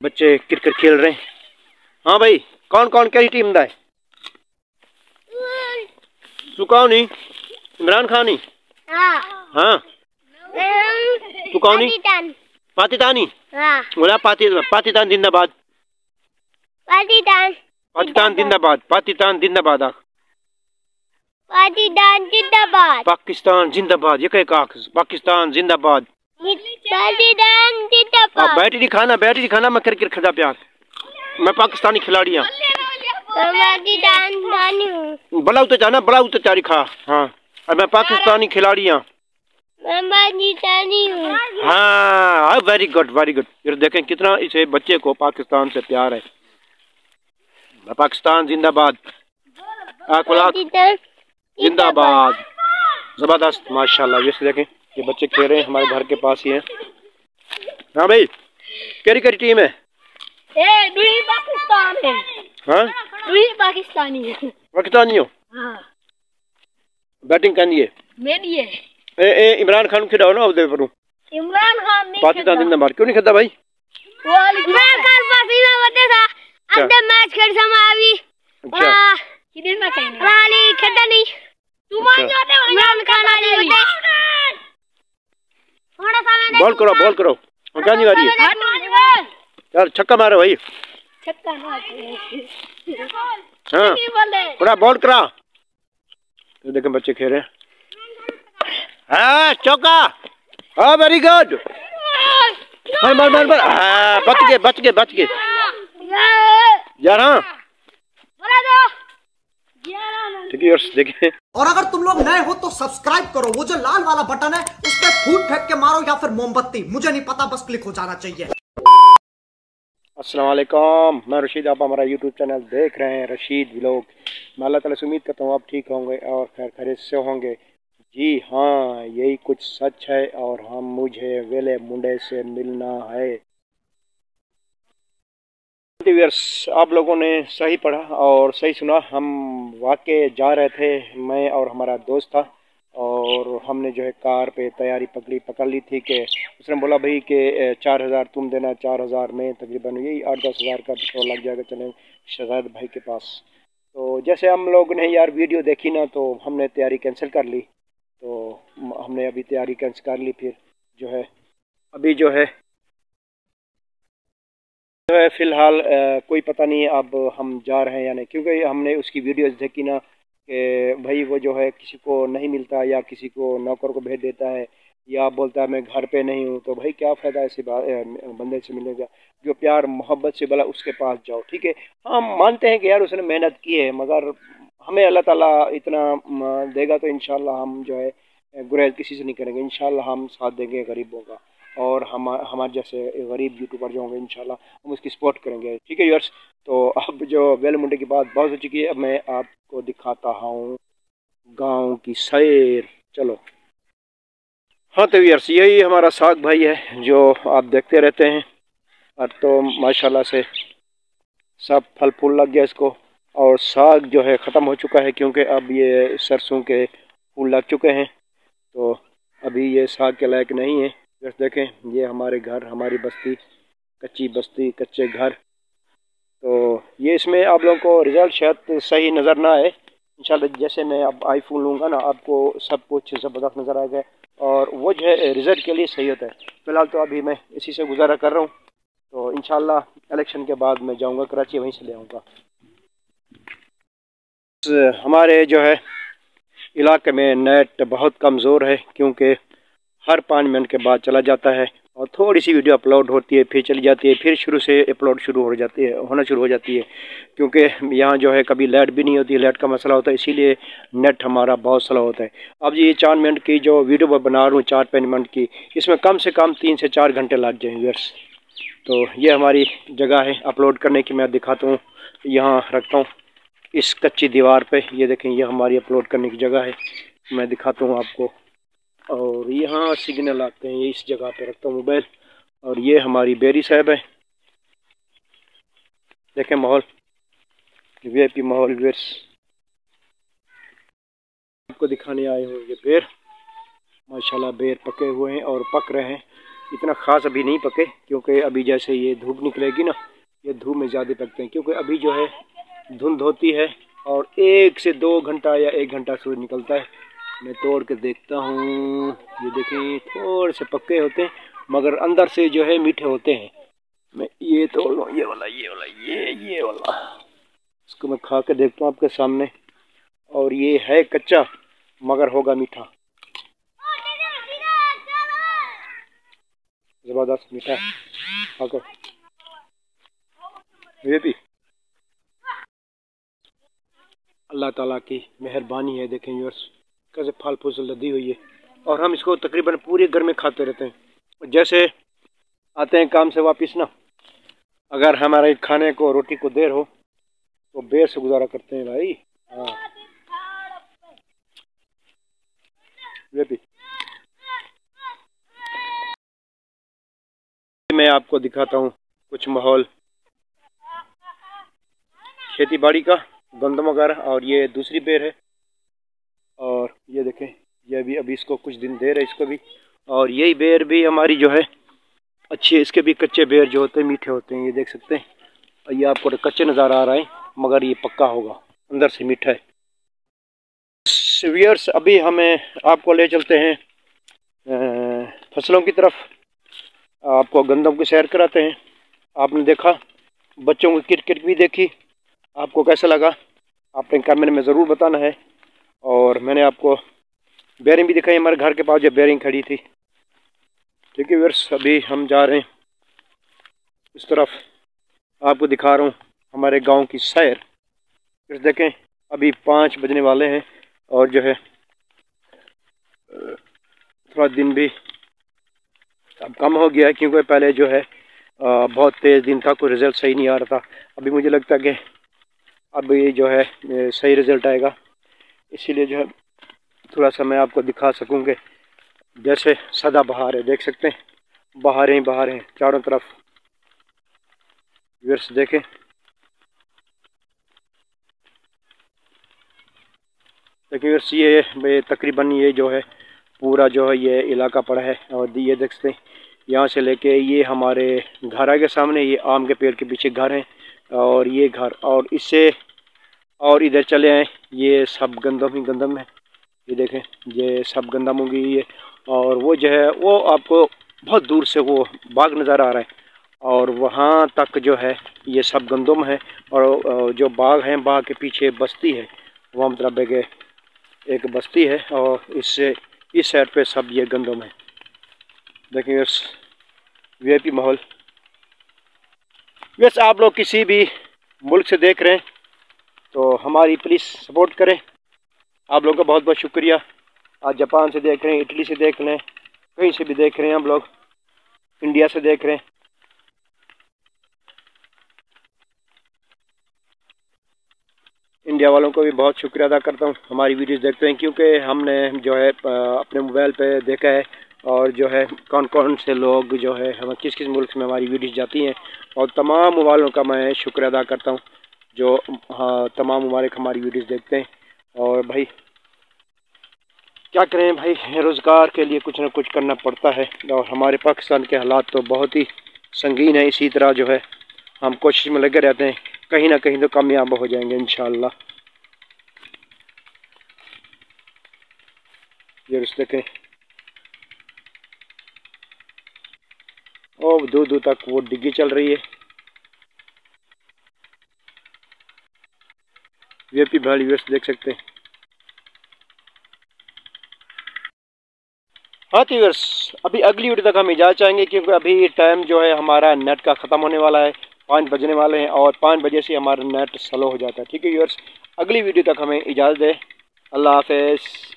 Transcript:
बच्चे क्रिकेट खेल रहे हैं। हाँ भाई, कौन कौन कही टीम दा है? तू कौन ही? इमरान खान ही? हाँ तू कौन ही? पाकिस्तानी। बोला पाकिस्तान जिंदाबाद। पाकिस्तान जिंदाबाद। पाकिस्तान जिंदाबाद। पाकिस्तान जिंदाबाद। पाकिस्तान जिंदाबाद। ये कह पाकिस्तान जिंदाबाद। पाकिस्तान जिंदाबाद। बैटरी खाना, बैटरी खाना। मैं क्रिकेट खेलता प्यार। मैं पाकिस्तानी खिलाड़ी हूँ। बड़ा उतर जाना, बड़ा उतर चारी खा। हाँ, और मैं पाकिस्तानी खिलाड़ी हूँ। हाँ, वेरी गुड वेरी गुड। फिर देखें कितना इसे बच्चे को पाकिस्तान से प्यार है। पाकिस्तान जिंदाबाद। जिंदाबाद। जबरदस्त, माशाल्लाह। जैसे देखें ये बच्चे खेल रहे हैं, हमारे घर के पास ही है। हाँ भाई, केरी केरी टीम है? पाकिस्तान है। हाँ, पाकिस्तानी है। पाकिस्तानी हो? हाँ। बैटिंग करनी है मेरी है। ए इमरान खान खिलाओ ना उधर पर। इमरान खान नहीं पाकिस्तान जिंदाबाद क्यों नहीं खेलता भाई? इमरान खान पसीना बते था अंदर मैच खेल समावी। अच्छा, किधर में खेलना? रानी खेलता नहीं। तू मान जाते हो इमरान खान वाले होते। थोड़ा सा मैंने बॉल करो, बॉल करो। क्या नहीं वाली है यार? छक्का मारो भाई। छक्का मार। हाँ, थोड़ा बॉल करा। तो देखें बच्चे खेल रहे हैं। हाँ, चौका। हाँ, वेरी गुड। मार मार मार मार। हाँ, बच गए बच गए बच गए यार। हाँ ठीक है, देखिए। और अगर तुम लोग नए हो तो सब्सक्राइब करो, वो जो लाल वाला बटन है उस पर फूट फेंक के मारो या फिर मोमबत्ती, मुझे नहीं पता, बस क्लिक हो जाना चाहिए। अस्सलाम वालेकुम, मैं रशीद। आप हमारा यूट्यूब चैनल देख रहे हैं, रशीद व्लॉग। मैं अल्लाह ताला से उम्मीद करता हूँ आप ठीक होंगे और खैर खैरियत से होंगे। जी हाँ, यही कुछ सच है और मुझे वेले मुंडे से मिलना है। आप लोगों ने सही पढ़ा और सही सुना। हम वाकई जा रहे थे, मैं और हमारा दोस्त था, और हमने जो है कार पे तैयारी पकड़ ली थी कि उसने बोला भाई कि 4000 तुम देना, 4000 में तकरीबन यही 8-10 हज़ार का पेट्रोल लग जाएगा, चले शहजाद भाई के पास। तो जैसे हम लोग ने यार वीडियो देखी ना, तो हमने तैयारी कैंसिल कर ली। तो हमने अभी तैयारी कैंसिल कर ली। फिर जो है अभी जो है फ़िलहाल कोई पता नहीं अब हम जा रहे हैं या नहीं, क्योंकि हमने उसकी वीडियोस देखी ना कि भाई वो जो है किसी को नहीं मिलता या किसी को नौकर को भेज देता है या बोलता है मैं घर पे नहीं हूँ। तो भाई क्या फ़ायदा ऐसे बंदे से मिलने का? जो प्यार मोहब्बत से बोला उसके पास जाओ, ठीक है। हम मानते हैं कि यार उसने मेहनत की है, मगर हमें अल्लाह ताला इतना देगा तो इंशाल्लाह हम जो है गुरेज किसी से नहीं करेंगे। इंशाल्लाह हम साथ देंगे गरीबों का, और हमारे जैसे गरीब यूट्यूबर जो होंगे इंशाल्लाह हम उसकी सपोर्ट करेंगे, ठीक है व्यूअर्स। तो अब जो वेल मुंडे की बात बहुत हो चुकी है, अब मैं आपको दिखाता हूँ गांव की सैर। चलो। हाँ तो व्यूअर्स, यही हमारा साग भाई है जो आप देखते रहते हैं। अब तो माशाल्लाह से सब फल फूल लग गया इसको, और साग जो है ख़त्म हो चुका है क्योंकि अब ये सरसों के फूल लग चुके हैं। तो अभी ये साग के लायक नहीं है। जैसे देखें ये हमारे घर, हमारी बस्ती, कच्ची बस्ती, कच्चे घर। तो ये इसमें आप लोगों को रिज़ल्ट शायद सही नज़र ना आए। इंशाल्लाह जैसे मैं अब आईफोन लूँगा ना, आपको सब कुछ ज़बरदस्त नज़र आएगा, और वो जो है रिज़ल्ट के लिए सही होता है। फ़िलहाल तो अभी मैं इसी से गुजारा कर रहा हूँ। तो इंशाल्लाह इलेक्शन के बाद मैं जाऊँगा कराची, वहीं से ले आऊँगा। हमारे जो है इलाके में नेट बहुत कमज़ोर है, क्योंकि हर 5 मिनट के बाद चला जाता है और थोड़ी सी वीडियो अपलोड होती है, फिर चली जाती है, फिर शुरू से अपलोड होना शुरू हो जाती है। क्योंकि यहाँ जो है कभी लाइट भी नहीं होती, लाइट का मसला होता है, इसीलिए नेट हमारा बहुत स्लो होता है। अब ये 4 मिनट की जो वीडियो बना रहा हूँ, 4-5 मिनट की, इसमें कम से कम 3 से 4 घंटे लग जाएंगे व्यूअर्स। तो ये हमारी जगह है अपलोड करने की। मैं दिखाता हूँ, यहाँ रखता हूँ इस कच्ची दीवार पे। ये देखें, ये हमारी अपलोड करने की जगह है। मैं दिखाता हूँ आपको। और यहाँ सिग्नल आते हैं, ये इस जगह पे रखता हूँ मोबाइल। और ये हमारी बेरी साहब है। देखें माहौल, वीआईपी माहौल व्यूअर्स। आपको दिखाने आए हुए ये बेर, माशाल्लाह बेर पके हुए हैं और पक रहे हैं। इतना ख़ास अभी नहीं पके, क्योंकि अभी जैसे ये धूप निकलेगी ना, ये धूप में ज़्यादा पकते हैं, क्योंकि अभी जो है धुंध होती है और 1 से 2 घंटा या 1 घंटा सूरज निकलता है। मैं तोड़ के देखता हूँ, ये देखें थोड़े से पक्के होते हैं मगर अंदर से जो है मीठे होते हैं। मैं ये तोड़ लूँ, ये वाला ये वाला, इसको मैं खा के देखता हूँ आपके सामने। और ये है कच्चा मगर होगा मीठा, ज़बरदस्त मीठा है। खाकर ये भी अल्लाह ताला की मेहरबानी है। देखें व्यूअर्स कैसे फल फूल लदी हुई है, और हम इसको तकरीबन पूरे घर में खाते रहते हैं। जैसे आते हैं काम से वापस ना, अगर हमारे खाने को रोटी को देर हो तो बेर से गुजारा करते हैं भाई। हाँ ये भी मैं आपको दिखाता हूँ कुछ माहौल खेती बाड़ी का, गंदम वगैरह। और ये दूसरी बेर है, और ये देखें ये भी अभी इसको कुछ दिन देर है इसको भी। और यही बेर भी हमारी जो है अच्छी है, इसके भी कच्चे बेर जो होते हैं मीठे होते हैं, ये देख सकते हैं। और ये आपको कच्चे नज़र आ रहा है मगर ये पक्का होगा, अंदर से मीठा है। व्यूअर्स अभी हमें आपको ले चलते हैं फसलों की तरफ, आपको गंदम की सैर कराते हैं। आपने देखा बच्चों की क्रिकेट भी देखी, आपको कैसा लगा आपने कमेंट में ज़रूर बताना है। और मैंने आपको बेरिंग भी दिखाई, हमारे घर के पास जो बेरिंग खड़ी थी। ठीक है व्यूअर्स अभी हम जा रहे हैं इस तरफ, आपको दिखा रहा हूँ हमारे गांव की सैर। फिर देखें अभी 5 बजने वाले हैं, और जो है थोड़ा दिन भी अब कम हो गया है, क्योंकि पहले जो है बहुत तेज़ दिन था, कोई रिज़ल्ट सही नहीं आ रहा था। अभी मुझे लगता है कि अब ये जो है सही रिज़ल्ट आएगा, इसीलिए जो है थोड़ा सा मैं आपको दिखा सकूँगे। जैसे सदा बहार है, देख सकते हैं बहारें ही बहार हैं चारों तरफ। व्यूअर्स देखें व्यूअर्स ये तकरीबन ये जो है पूरा जो है ये इलाका पड़ा है। और ये देख सकते हैं यहाँ से लेके ये हमारे घर के सामने, ये आम के पेड़ के पीछे घर हैं, और ये घर, और इससे और इधर चले आए ये सब गंदम ही गंदम है। ये देखें ये सब गंदम होगी ये, और वो जो है वो आपको बहुत दूर से वो बाग नज़र आ रहा है, और वहाँ तक जो है ये सब गंदम है। और जो बाग है, बाग के पीछे बस्ती है, वहाँ मतलब एक बस्ती है, और इससे इस साइड पे सब ये गंदम है। देखिए वीआईपी माहौल। वैसे आप लोग किसी भी मुल्क से देख रहे हैं तो हमारी प्लीज़ सपोर्ट करें। आप लोगों का बहुत बहुत शुक्रिया। आज जापान से देख रहे हैं, इटली से देख लें, कहीं से भी देख रहे हैं, हम लोग इंडिया से देख रहे हैं। इंडिया वालों को भी बहुत शुक्रिया अदा करता हूँ, हमारी वीडियोस देखते हैं, क्योंकि हमने जो है अपने मोबाइल पे देखा है, और जो है कौन कौन से लोग जो है हम किस किस मुल्क में हमारी वीडियोस जाती हैं। और तमाम वालों का मैं शुक्रिया अदा करता हूँ जो तमाम ममालिक हमारी वीडियोस देखते हैं। और भाई क्या करें भाई, रोज़गार के लिए कुछ ना कुछ करना पड़ता है, और हमारे पाकिस्तान के हालात तो बहुत ही संगीन है। इसी तरह जो है हम कोशिश में लगे रहते हैं, कहीं ना कहीं तो कामयाब हो जाएंगे इंशाअल्लाह। ये देखें और दूर दूर तक वो डिग्गी चल रही है। वीआईपी भाई व्यूअर्स देख सकते हैं। हाँ तो व्यूअर्स अभी अगली वीडियो तक हम इजाज़त चाहेंगे, क्योंकि अभी टाइम जो है हमारा नेट का ख़त्म होने वाला है, 5 बजने वाले हैं, और 5 बजे से हमारा नेट स्लो हो जाता है। ठीक है व्यूअर्स, अगली वीडियो तक हमें इजाज़त दें। अल्लाह हाफ़िज़।